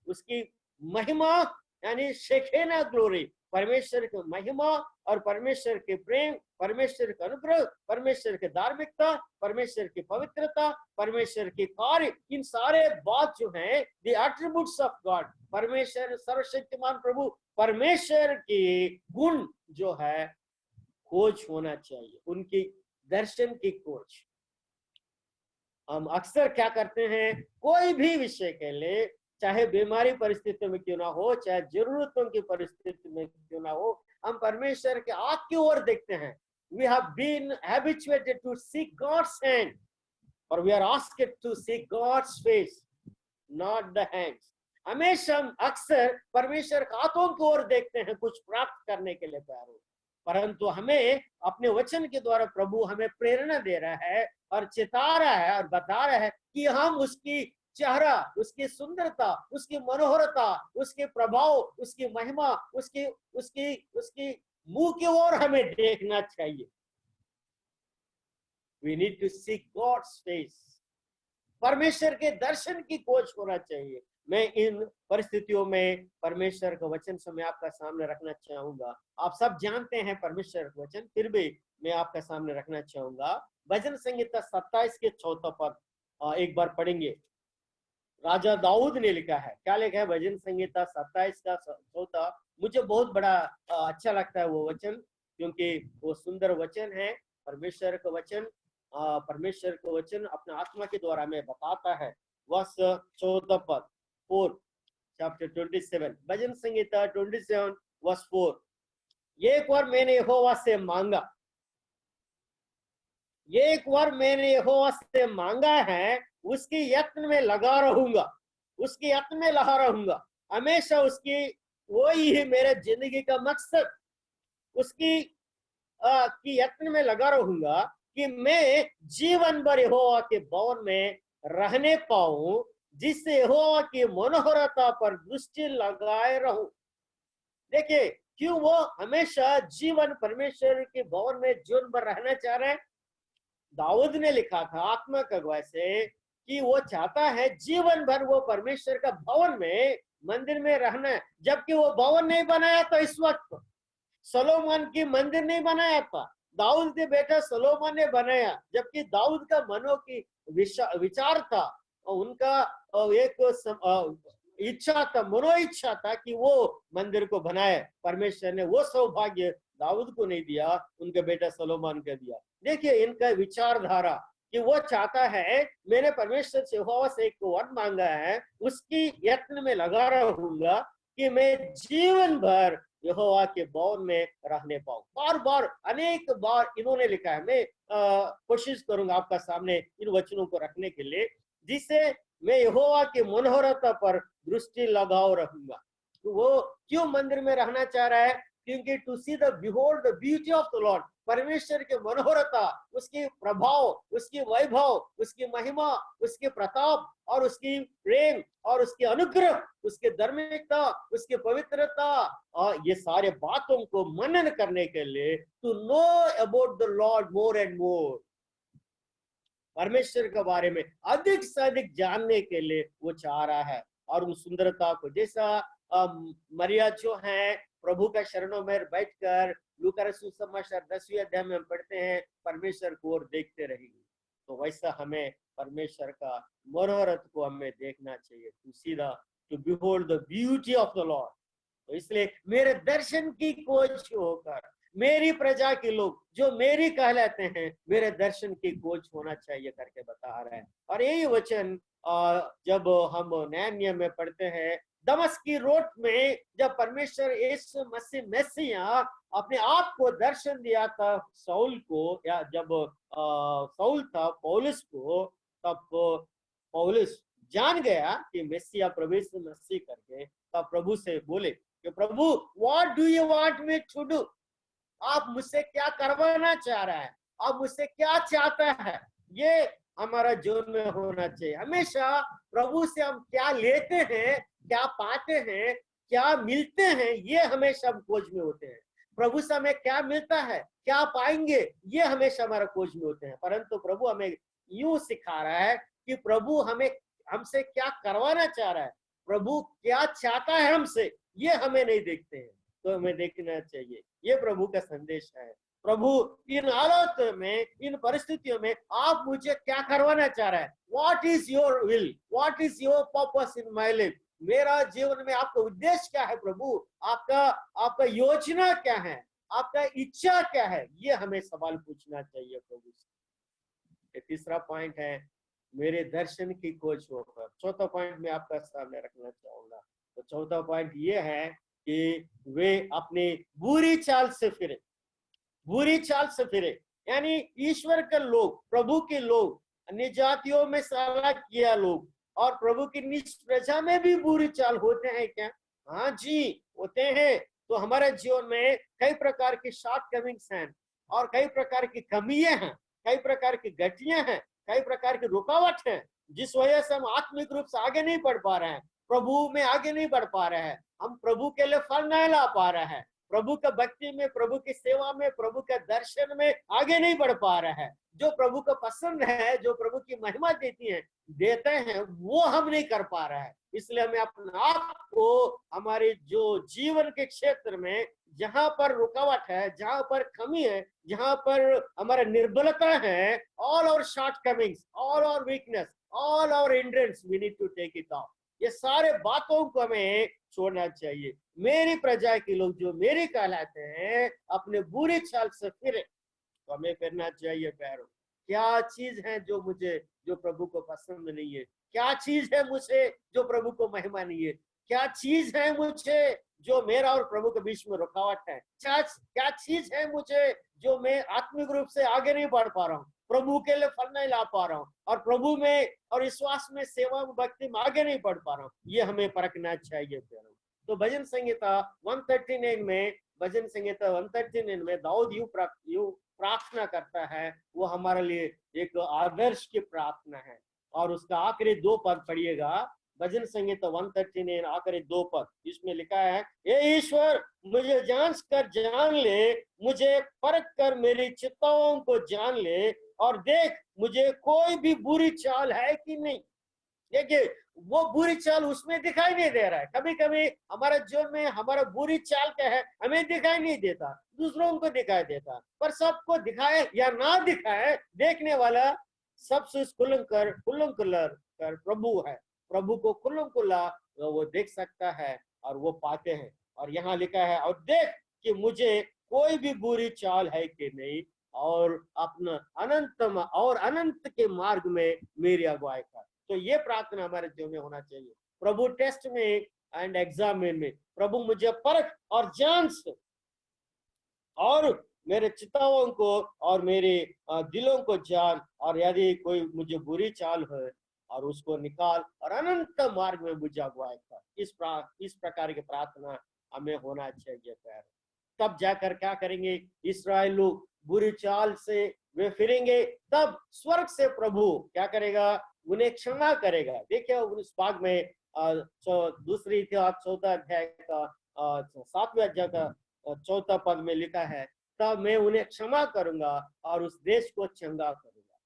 उसकी महिमा, यानी शेखेना ग्लोरी, परमेश्वर की महिमा और परमेश्वर के प्रेम, परमेश्वर का अनुग्रह, परमेश्वर की धार्मिकता, परमेश्वर की पवित्रता, परमेश्वर के कार्य, इन सारे बात जो है द एट्रीब्यूट्स ऑफ गॉड, परमेश्वर सर्वशक्तिमान प्रभु परमेश्वर की गुण जो है खोज होना चाहिए, उनकी दर्शन की खोज। हम अक्सर क्या करते हैं, कोई भी विषय के लिए, चाहे बीमारी परिस्थिति में क्यों ना हो, चाहे जरूरतों की परिस्थिति में क्यों ना हो, हम परमेश्वर के आंख की ओर देखते हैं। We have been habituated to seek God's hand, or we are asked to seek God's face, not the hands. हमेशा हम अक्सर परमेश्वर के हाथों की ओर देखते हैं कुछ प्राप्त करने के लिए प्यारों, परंतु हमें अपने वचन के द्वारा प्रभु हमें प्रेरणा दे रहा है और चिता रहा है और बता रहा है कि हम उसकी चेहरा, उसकी सुंदरता, उसकी मनोहरता, उसके प्रभाव, उसकी महिमा, उसकी उसकी उसकी मुंह की ओर हमें देखना चाहिए। We need to seek God's face. परमेश्वर के दर्शन की खोज होना चाहिए। मैं इन परिस्थितियों में परमेश्वर का वचन से मैं आपका सामने रखना चाहूंगा। आप सब जानते हैं परमेश्वर का वचन, फिर भी मैं आपका सामने रखना चाहूंगा। भजन संहिता 27 के 4 पद एक बार पढ़ेंगे। राजा दाऊद ने लिखा है, क्या लिखा है? भजन संहिता 27 का 4। मुझे बहुत बड़ा अच्छा लगता है वो वचन, क्योंकि वो सुंदर वचन है। परमेश्वर का वचन, परमेश्वर का वचन अपने आत्मा के द्वारा में बताता है। वर्ष 14 पद 4 चैप्टर 27, भजन संहिता 27 वर्ष 4। एक बार मैंने यहोवा से मांगा, एक बार मैंने यहोवा से मांगा है, उसकी यत्न में लगा रहूंगा, उसकी यत्न में लगा रहूंगा हमेशा। उसकी वही है मेरे जिंदगी का मकसद, उसकी की यत्न में लगा रहूंगा कि मैं जीवन भर यहोवा के भवन में रहने पाऊं, जिससे यहोवा की मनोहरता पर दृष्टि लगाए रहूं। देखिए, क्यों वो हमेशा जीवन परमेश्वर के भवन में जीवन भर रहना चाह रहे हैं। दाऊद ने लिखा था आत्मा का अगुवाई से कि वो चाहता है जीवन भर वो परमेश्वर का भवन में, मंदिर में रहना है। जबकि वो भवन नहीं बनाया था, इस वक्त सोलोमन की मंदिर नहीं बनाया था, दाऊद के बेटा सोलोमन ने बनाया। जबकि दाऊद का मनो की विचार था, उनका एक इच्छा था, मनो इच्छा था कि वो मंदिर को बनाए। परमेश्वर ने वो सौभाग्य दाऊद को नहीं दिया, उनके बेटा सोलोमन को दिया। देखिए इनका विचारधारा कि वो चाहता है, मैंने परमेश्वर से यहोवा से एक वर मांगा है, उसकी यत्न में लगा रहूंगा कि मैं जीवन भर यहोवा के भवन में रहने पाऊं। बार बार अनेक बार इन्होंने लिखा है। मैं कोशिश करूंगा आपका सामने इन वचनों को रखने के लिए, जिससे मैं यहोवा के मनोहरता पर दृष्टि लगाओ रहूंगा। तो वो क्यों मंदिर में रहना चाह रहा है? क्योंकि to see the behold the beauty of the Lord, परमेश्वर के मनोहरता, उसकी प्रभाव, उसकी वैभव, उसकी महिमा, उसके प्रताप और उसकी प्रेम और उसके अनुग्रह, उसके धार्मिकता, उसकी पवित्रता, और ये सारे बातों को मनन करने के लिए, to know about the Lord more and more, परमेश्वर के बारे में अधिक से अधिक जानने के लिए वो चाह रहा है। और उन सुंदरता को, जैसा मरिया जो है प्रभु का शरणों में बैठकर लूका सुसमाचार 10वें अध्याय में हम पढ़ते हैं, परमेश्वर को और देखते रहेंगे, तो वैसा हमें परमेश्वर का मनोरथ को हमें देखना चाहिए, to see the, to behold the beauty of the Lord. तो इसलिए मेरे दर्शन की खोज होकर मेरी प्रजा के लोग जो मेरी कहलाते हैं, मेरे दर्शन की खोज होना चाहिए करके बता रहे हैं। और यही वचन जब हम नए नियम में पढ़ते हैं, दमस्क की रोड में जब परमेश्वर यीशु मसीह मैसिया अपने आप को दर्शन दिया था साउल को, या जब साउल था पौलुस को, तब पौलुस जान गया कि मैसिया प्रभु यीशु मसीह करके, तब प्रभु से बोले कि प्रभु, what do you want me to do? आप मुझसे क्या करवाना चाह रहा है, आप मुझसे क्या चाहता है? ये हमारा जीवन में होना चाहिए। हमेशा प्रभु से हम क्या लेते हैं, क्या पाते हैं, क्या मिलते हैं, ये हमेशा हम खोज में होते हैं। प्रभु से हमें क्या मिलता है, क्या पाएंगे, ये हमेशा हमारा खोज में होते हैं। परंतु प्रभु हमें यूं सिखा रहा है कि प्रभु हमें हमसे क्या करवाना चाह रहा है, प्रभु क्या चाहता है हमसे, ये हमें नहीं देखते हैं। तो हमें देखना चाहिए। ये प्रभु का संदेश है। प्रभु इन हालात में, इन परिस्थितियों में आप मुझे क्या करवाना चाह रहा है? What is your will, what is your purpose in my life? मेरा जीवन में आपका उद्देश्य क्या है प्रभु? आपका आपका योजना क्या है? आपका इच्छा क्या है? ये हमें सवाल पूछना चाहिए प्रभु से। तीसरा पॉइंट है मेरे दर्शन की खोज होकर। चौथा पॉइंट मैं आपका सामने रखना चाहूंगा। तो चौथा पॉइंट ये है कि वे अपनी बुरी चाल से फिरे, बुरी चाल से फिरे। यानी ईश्वर के लोग, प्रभु के लोग, अन्य जातियों में साला किया लोग और प्रभु की निज प्रजा में भी बुरी चाल होते हैं क्या? हाँ जी, होते हैं। तो हमारे जीवन में कई प्रकार की शॉर्ट कमिंग्स हैं और कई प्रकार की कमियां हैं, कई प्रकार की गतियां हैं, कई प्रकार की रुकावट है, जिस वजह से हम आत्मिक रूप से आगे नहीं बढ़ पा रहे हैं, प्रभु में आगे नहीं बढ़ पा रहे हैं, हम प्रभु के लिए फल नहीं ला पा रहे हैं, प्रभु का भक्ति में, प्रभु की सेवा में, प्रभु के दर्शन में आगे नहीं बढ़ पा रहा है। जो प्रभु को पसंद है, जो प्रभु की महिमा देते हैं, वो हम नहीं कर पा रहे हैं। इसलिए हमें अपने आप को हमारे जो जीवन के क्षेत्र में जहां पर रुकावट है, जहां पर कमी है, जहां पर हमारा निर्बलता है, all our shortcomings, all our weakness, all our hindrance, we need to take it out. ये सारे बातों को हमें छोड़ना चाहिए। मेरी प्रजा के लोग जो मेरे कहलाते हैं अपने बुरी चाल से फिरे, तो हमें करना चाहिए प्यारो। क्या चीज है जो मुझे, जो प्रभु को पसंद नहीं है? क्या चीज है मुझे जो प्रभु को महिमा नहीं है? क्या चीज है मुझे जो मेरा और प्रभु के बीच में रुकावट है? क्या चीज है मुझे जो मैं आत्मिक रूप से आगे नहीं बढ़ पा रहा हूँ, प्रभु के लिए फल नहीं ला पा रहा हूँ और प्रभु में और विश्वास में, सेवा में, भक्ति में आगे नहीं बढ़ पा रहा हूँ? ये हमें परखना चाहिए प्यारो। तो भजन संहिता 139 में, भजन संहिता 139 में दाऊद यूं प्रार्थना करता है। वो हमारे लिए एक आदर्श की प्रार्थना है। और उसका आखिरी 2 पद पढ़िएगा, भजन संहिता 139 आखिरी 2 पद। इसमें लिखा है, हे ईश्वर मुझे जांच कर जान ले, मुझे परख कर मेरी चिंताओं को जान ले और देख मुझे कोई भी बुरी चाल है कि नहीं। देखिए, वो बुरी चाल उसमें दिखाई नहीं दे रहा है। कभी कभी हमारे जीवन में हमारा बुरी चाल क्या है हमें दिखाई नहीं देता, दूसरों को दिखाई देता। पर सबको दिखाए या ना दिखाए, देखने वाला सबसे खुल्लम कर प्रभु है। प्रभु को खुल्लम खुल्ला वो देख सकता है और वो पाते हैं। और यहाँ लिखा है, और देख कि मुझे कोई भी बुरी चाल है कि नहीं, और अपना अनंत के मार्ग में मेरी अगुवाई कर। तो ये प्रार्थना हमारे जीवन में होना चाहिए। प्रभु टेस्ट में एंड एग्जाम में प्रभु मुझे परख और जांच और मेरे चिताओं को और मेरे दिलों को जान, और यदि कोई मुझे बुरी चाल है और उसको निकाल और अनंत मार्ग में मुझे अगुवाई कर। इस प्रकार की प्रार्थना हमें होना चाहिए प्यारे। तब जाकर क्या करेंगे इस्राएल लोग? बुरी चाल से वे फिरेंगे, तब स्वर्ग से प्रभु क्या करेगा? उन्हें क्षमा करेगा। देखिए उस भाग में दूसरी इतिहास 4 अध्याय का 7वें अध्याय का 4 पद में लिखा है, तब मैं उन्हें क्षमा करूंगा और उस देश को चंगा करूंगा,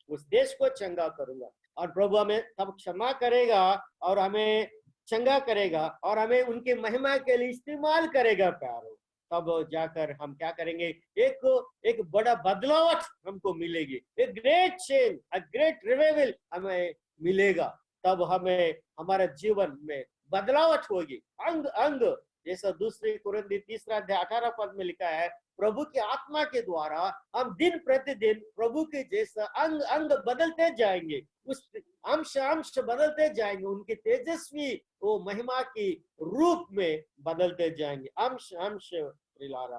उस देश को चंगा करूंगा। और प्रभु हमें तब क्षमा करेगा और हमें चंगा करेगा और हमें उनकी महिमा के लिए इस्तेमाल करेगा प्यारो। तब जाकर हम क्या करेंगे? एक बड़ा बदलावट हमको मिलेगी, एक great change, a great revival हमें मिलेगा। तब हमें हमारे जीवन में बदलावट होगी अंग अंग। जैसा दूसरी कुरिन्थी 3 अध्याय 18 पद में लिखा है, प्रभु की आत्मा के द्वारा हम दिन प्रतिदिन प्रभु के जैसा अंग अंग बदलते जाएंगे, उस अंश बदलते जाएंगे, उनकी तेजस्वी वो महिमा की रूप में बदलते जाएंगे, अंश रिलारा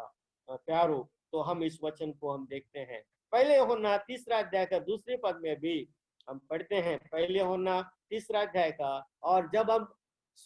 प्यारो। तो हम इस वचन को हम देखते हैं पहले यूहन्ना 3 अध्याय का दूसरे पद में भी हम पढ़ते हैं, पहले यूहन्ना 3 अध्याय का। और जब हम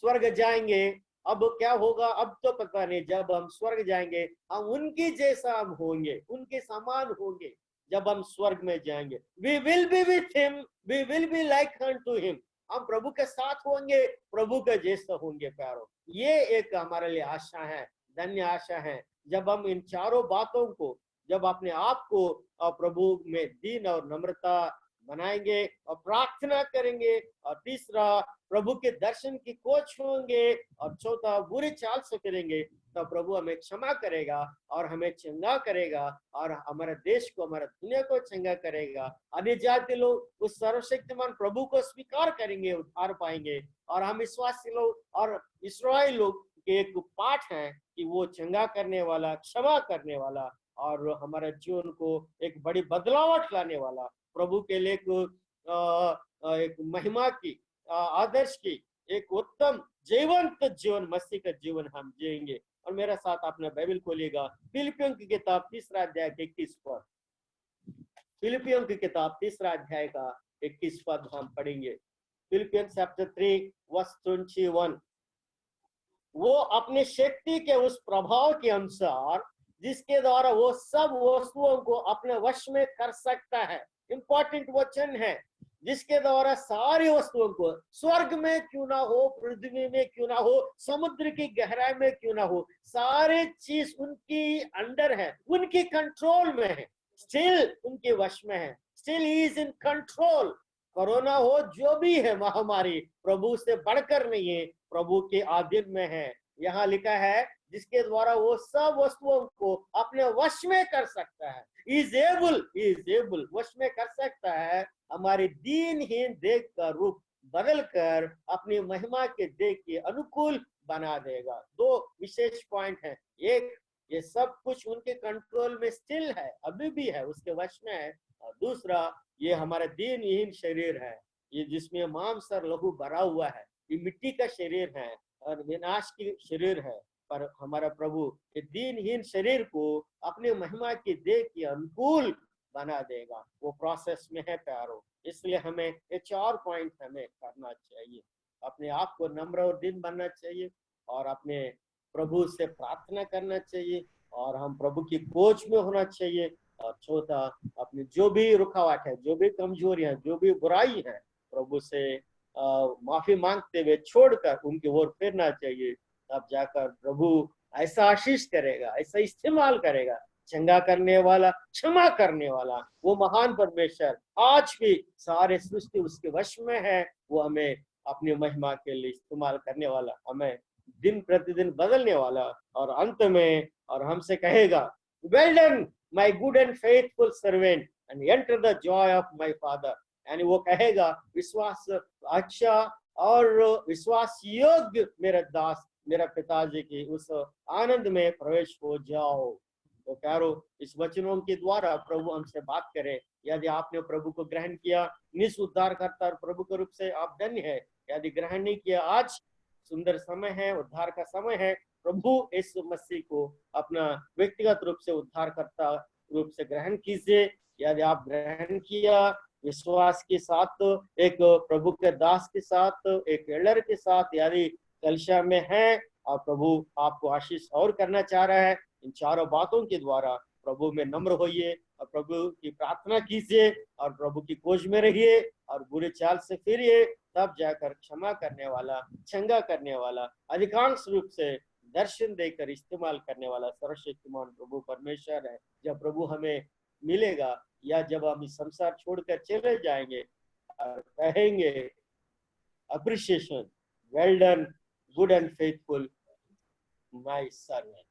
स्वर्ग जाएंगे, अब क्या होगा अब तो पता नहीं, जब हम स्वर्ग जाएंगे हम उनकी जैसा हम होंगे, उनके समान होंगे। जब हम स्वर्ग में जाएंगे, we will be with him, we will be like unto him. हम प्रभु के साथ होंगे, प्रभु के जैसा होंगे प्यारो। ये एक हमारे लिए आशा है, धन्य आशा है। जब हम इन चारों बातों को, जब अपने आप को प्रभु में दीन और नम्रता बनाएंगे और प्रार्थना करेंगे, और तीसरा प्रभु के दर्शन की खोज होंगे, और चौथा बुरी चाल से फिरेंगे, तो प्रभु हमें क्षमा करेगा और हमें चंगा करेगा और हमारे देश को, हमारा दुनिया को चंगा करेगा। अन्य जाति लोग उस सर्वशक्तिमान प्रभु को स्वीकार करेंगे, उद्धार पाएंगे। और हम विश्वासी लोग और इस्राएल लोग के एक पाठ है कि वो चंगा करने वाला, क्षमा करने वाला और हमारे जीवन को एक बड़ी बदलावट लाने वाला, प्रभु के लिए एक महिमा की, आदर्श की, एक उत्तम जीवंत जीवन, मसीह का जीवन हम जिएंगे। और मेरे साथ आपने बाइबल खोलिएगा, फिलिपियों की किताब 3 अध्याय के 21 पद। फिलिपियों की किताब 3 अध्याय का 21 पद हम पढ़ेंगे। Philippian chapter 3 verse 21। वो अपने शक्ति के उस प्रभाव के अनुसार जिसके द्वारा वो सब वस्तुओं को अपने वश में कर सकता है। इंपॉर्टेंट वचन है, जिसके द्वारा सारी वस्तुओं को, स्वर्ग में क्यों ना हो, पृथ्वी में क्यों ना हो, समुद्र की गहराई में क्यों ना हो, सारे चीज उनकी अंडर है, उनकी कंट्रोल में है, स्टिल उनके वश में है, still he is in control. Corona हो, जो भी है महामारी, प्रभु से बढ़कर नहीं है, प्रभु के अधीन में है। यहाँ लिखा है जिसके द्वारा वो सब वस्तुओं को अपने वश में कर सकता है। इज एबल, वश में कर सकता है। हमारी दीनहीन देह का रूप बदलकर अपनी महिमा के देह के अनुकूल बना देगा। 2 विशेष पॉइंट है। एक, ये सब कुछ उनके कंट्रोल में स्टिल है, अभी भी है, उसके वश में है। और दूसरा, ये हमारा दीनहीन शरीर है, ये जिसमें मांस और लहू भरा हुआ है, ये मिट्टी का शरीर है और विनाश की शरीर है। पर हमारा प्रभु ये दीनहीन शरीर को अपने महिमा की देह के अनुकूल बना देगा। वो प्रोसेस में है प्यारो। इसलिए हमें ये 4 पॉइंट हमें करना चाहिए। अपने आप को नम्र और दीन बनना चाहिए और अपने प्रभु से प्रार्थना करना चाहिए और हम प्रभु की खोज में होना चाहिए। और चौथा, अपनी जो भी रुकावट है, जो भी कमजोरियां, जो भी बुराई है, प्रभु से माफी मांगते हुए छोड़कर उनकी ओर फिरना चाहिए। तब जाकर प्रभु ऐसा आशीष करेगा, ऐसा इस्तेमाल करेगा, चंगा करने वाला, क्षमा करने वाला वो महान परमेश्वर आज भी सारे सृष्टि उसके वश में है। वो हमें अपनी महिमा के लिए इस्तेमाल करने वाला, हमें दिन प्रतिदिन बदलने वाला और अंत में और हमसे कहेगा, well done my good and faithful servant and enter the Joy of my father. यानी वो कहेगा, विश्वास अच्छा और विश्वास योग्य मेरा दास, मेरा पिताजी की उस आनंद में प्रवेश हो जाओ। तो प्यारो, इस वचनों के द्वारा प्रभु हमसे बात करे। यदि आपने प्रभु को ग्रहण किया, निज उद्धार करता प्रभु के रूप से, आप धन्य है। यदि ग्रहण नहीं किया, आज सुंदर समय है, उद्धार का समय है। प्रभु इस मसीह को अपना व्यक्तिगत रूप से उद्धार करता रूप से ग्रहण कीजिए। यदि आप ग्रहण किया, विश्वास के साथ, एक प्रभु के दास के साथ, एक एल्डर के साथ, यदि कलिसिया में है और प्रभु आपको आशीष और करना चाह रहा है, इन चारों बातों के द्वारा प्रभु में नम्र होइए और प्रभु की प्रार्थना कीजिए और प्रभु की खोज में रहिए और बुरे चाल से फिरिए। तब जाकर क्षमा करने वाला, चंगा करने वाला, अधिकांश रूप से दर्शन देकर इस्तेमाल करने वाला सर्वशक्तिमान प्रभु परमेश्वर है। जब प्रभु हमें मिलेगा या जब हम इस संसार छोड़कर चले जाएंगे और कहेंगे appreciation, well done good and faithful my servant,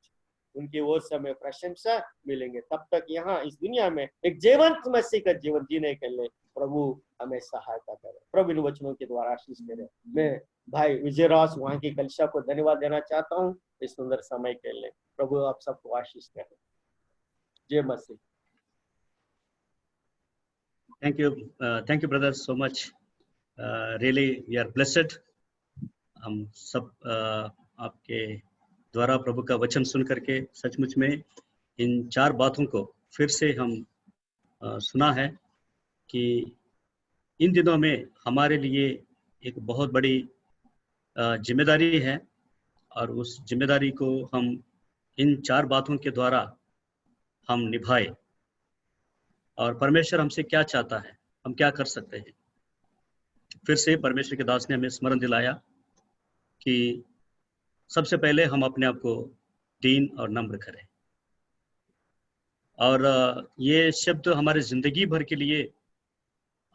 उनकी ओर से हमें प्रशंसा मिलेंगे। तब तक यहाँ इस दुनिया में एक जीवंत मसीह का जीवन जीने के लिए प्रभु हमें सहायता करे। प्रभु इन वचनों के द्वारा आशीष करे। मैं भाई विजय राज वहाँ की कलिसिया को धन्यवाद देना चाहता हूँ इस सुंदर समय के लिए। प्रभु आप सबको आशीष करे। जय मसीह। Thank you brother so much. Really we are blessed. हम सब आपके द्वारा प्रभु का वचन सुन करके सचमुच में इन 4 बातों को फिर से हम सुना है कि इन दिनों में हमारे लिए एक बहुत बड़ी जिम्मेदारी है और उस जिम्मेदारी को हम इन 4 बातों के द्वारा हम निभाए। और परमेश्वर हमसे क्या चाहता है, हम क्या कर सकते हैं। फिर से परमेश्वर के दास ने हमें स्मरण दिलाया कि सबसे पहले हम अपने आप को दीन और नम्र करें। और ये शब्द हमारे जिंदगी भर के लिए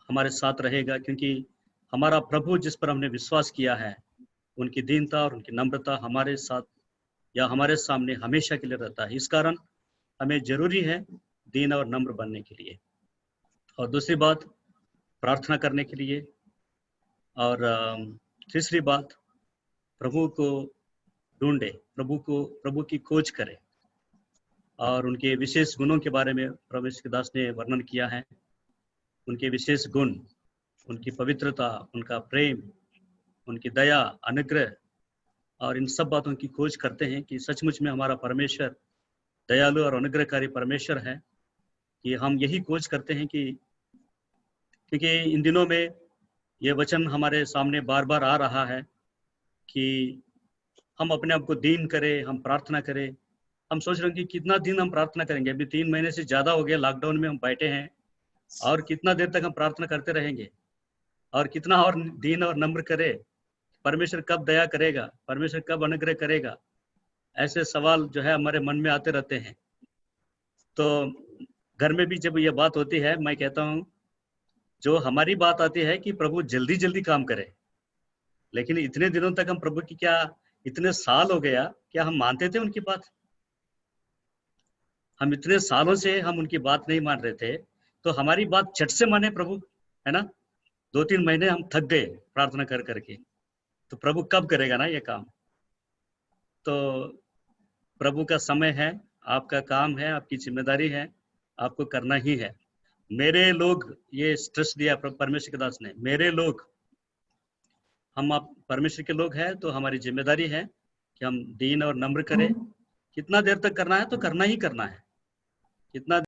हमारे साथ रहेगा, क्योंकि हमारा प्रभु जिस पर हमने विश्वास किया है, उनकी दीनता और उनकी नम्रता हमारे साथ या हमारे सामने हमेशा के लिए रहता है। इस कारण हमें जरूरी है दीन और नम्र बनने के लिए। और दूसरी बात, प्रार्थना करने के लिए। और तीसरी बात, प्रभु को ढूंढे, प्रभु की खोज करें और उनके विशेष गुणों के बारे में प्रभु यीशु दास ने वर्णन किया है। उनके विशेष गुण, उनकी पवित्रता, उनका प्रेम, उनकी दया, अनुग्रह, और इन सब बातों की खोज करते हैं कि सचमुच में हमारा परमेश्वर दयालु और अनुग्रहकारी परमेश्वर है। कि हम यही खोज करते हैं कि क्योंकि इन दिनों में ये वचन हमारे सामने बार बार आ रहा है कि हम अपने आप को दीन करें, हम प्रार्थना करें। हम सोच रहे हैं कि कितना दिन हम प्रार्थना करेंगे। अभी 3 महीने से ज़्यादा हो गया, लॉकडाउन में हम बैठे हैं, और कितना देर तक हम प्रार्थना करते रहेंगे, और कितना और दीन और नम्र करे। परमेश्वर कब दया करेगा, परमेश्वर कब अनुग्रह करेगा, ऐसे सवाल जो है हमारे मन में आते रहते हैं। तो घर में भी जब ये बात होती है, मैं कहता हूँ जो हमारी बात आती है कि प्रभु जल्दी जल्दी काम करे, लेकिन इतने दिनों तक हम प्रभु की, क्या इतने साल हो गया, क्या हम मानते थे उनकी बात? हम इतने सालों से हम उनकी बात नहीं मान रहे थे, तो हमारी बात झट से माने प्रभु, है ना? 2-3 महीने हम थक गए प्रार्थना कर करके, तो प्रभु कब करेगा ना ये काम? तो प्रभु का समय है, आपका काम है, आपकी जिम्मेदारी है, आपको करना ही है। मेरे लोग, ये स्ट्रेस दिया परमेश्वर के दास ने, मेरे लोग, हम आप परमेश्वर के लोग हैं, तो हमारी जिम्मेदारी है कि हम दीन और नम्र करें। कितना देर तक करना है तो करना ही करना है, कितना